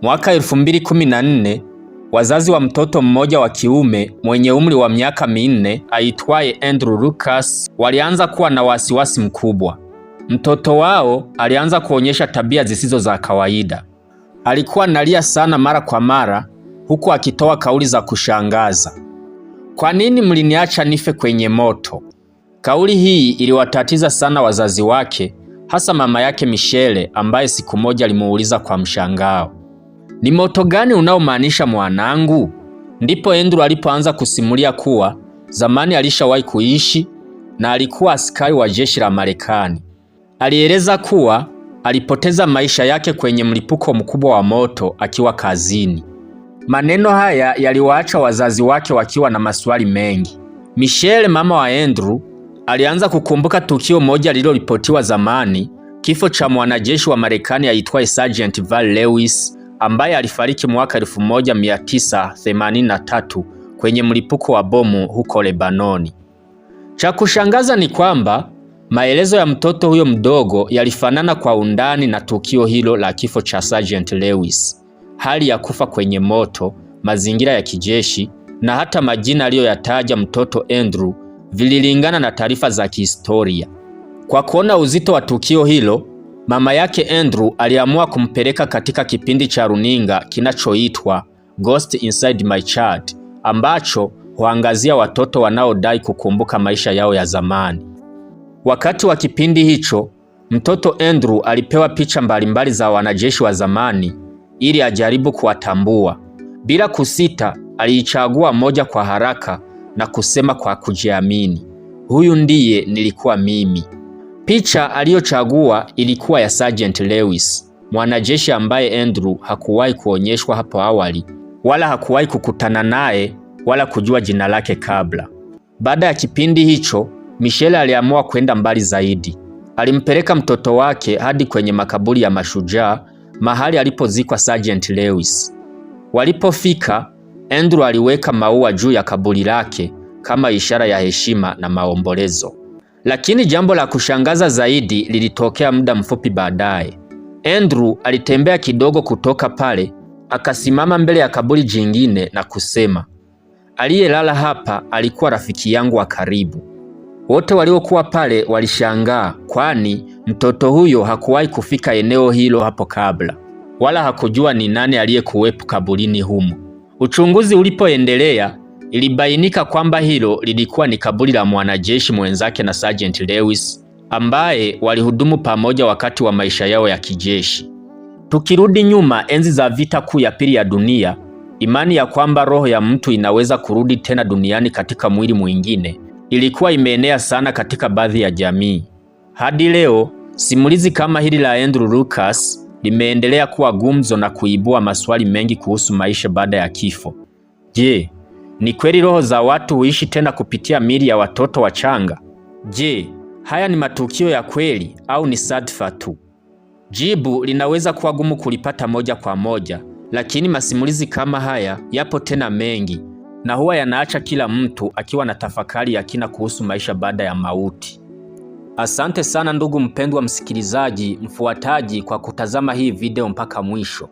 Mwaka 2014, wazazi wa mtoto mmoja wa kiume mwenye umri wa miaka 4 aitwaye Andrew Lucas walianza kuwa na wasiwasi mkubwa. Mtoto wao alianza kuonyesha tabia zisizo za kawaida. Alikuwa analia sana mara kwa mara, huku akitoa kauli za kushangaza. Kwa nini mliniacha nife kwenye moto? Kauli hii iliwatatiza sana wazazi wake, hasa mama yake Michelle, ambaye siku moja alimuuliza kwa mshangao, ni moto gani unaomaanisha mwanangu? Ndipo Andrew alipoanza kusimulia kuwa zamani alishawahi kuishi na alikuwa askari wa jeshi la Marekani. Alieleza kuwa alipoteza maisha yake kwenye mlipuko mkubwa wa moto akiwa kazini. Maneno haya yaliwaacha wazazi wake wakiwa na maswali mengi. Michelle, mama wa Andrew, alianza kukumbuka tukio moja lililoripotiwa zamani, kifo cha mwanajeshi wa Marekani aitwaye Sergeant Val Lewis ambaye alifariki mwaka 1983 kwenye mlipuko wa bomu huko Lebanoni. Cha kushangaza ni kwamba maelezo ya mtoto huyo mdogo yalifanana kwa undani na tukio hilo la kifo cha Sergeant Lewis. Hali ya kufa kwenye moto, mazingira ya kijeshi na hata majina aliyoyataja mtoto Andrew vililingana na taarifa za kihistoria. Kwa kuona uzito wa tukio hilo, mama yake Andrew aliamua kumpeleka katika kipindi cha runinga kinachoitwa Ghost Inside My Child, ambacho huangazia watoto wanaodai kukumbuka maisha yao ya zamani. Wakati wa kipindi hicho, mtoto Andrew alipewa picha mbalimbali za wanajeshi wa zamani ili ajaribu kuwatambua. Bila kusita, aliichagua moja kwa haraka na kusema kwa kujiamini, huyu ndiye nilikuwa mimi. Picha aliyochagua ilikuwa ya Sergeant Lewis, mwanajeshi ambaye Andrew hakuwahi kuonyeshwa hapo awali, wala hakuwahi kukutana naye wala kujua jina lake kabla. Baada ya kipindi hicho, Michelle aliamua kwenda mbali zaidi. Alimpeleka mtoto wake hadi kwenye makaburi ya mashujaa, mahali alipozikwa Sergeant Lewis. Walipofika, Andrew aliweka maua juu ya kaburi lake kama ishara ya heshima na maombolezo. Lakini jambo la kushangaza zaidi lilitokea muda mfupi baadaye. Andrew alitembea kidogo kutoka pale, akasimama mbele ya kaburi jingine na kusema, aliyelala hapa alikuwa rafiki yangu wa karibu. Wote waliokuwa pale walishangaa, kwani mtoto huyo hakuwahi kufika eneo hilo hapo kabla, wala hakujua ni nani aliyekuwepo kaburini humo. Uchunguzi ulipoendelea, ilibainika kwamba hilo lilikuwa ni kaburi la mwanajeshi mwenzake na Sergeant Lewis, ambaye walihudumu pamoja wakati wa maisha yao ya kijeshi. Tukirudi nyuma enzi za vita kuu ya pili ya dunia, imani ya kwamba roho ya mtu inaweza kurudi tena duniani katika mwili mwingine ilikuwa imeenea sana katika baadhi ya jamii. Hadi leo, simulizi kama hili la Andrew Lucas limeendelea kuwa gumzo na kuibua maswali mengi kuhusu maisha baada ya kifo. Je, ni kweli roho za watu huishi tena kupitia miili ya watoto wachanga? Je, haya ni matukio ya kweli au ni sadfa tu? Jibu linaweza kuwa gumu kulipata moja kwa moja, lakini masimulizi kama haya yapo tena mengi na huwa yanaacha kila mtu akiwa na tafakari ya kina kuhusu maisha baada ya mauti. Asante sana ndugu mpendwa msikilizaji, mfuataji, kwa kutazama hii video mpaka mwisho.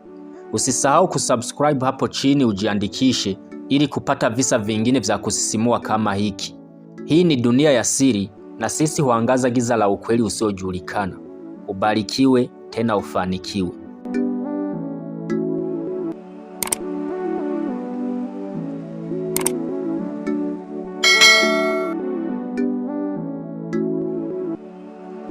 Usisahau kusubscribe hapo chini ujiandikishe ili kupata visa vingine vya kusisimua kama hiki. Hii ni Dunia ya Siri na sisi huangaza giza la ukweli usiojulikana. Ubarikiwe tena ufanikiwe.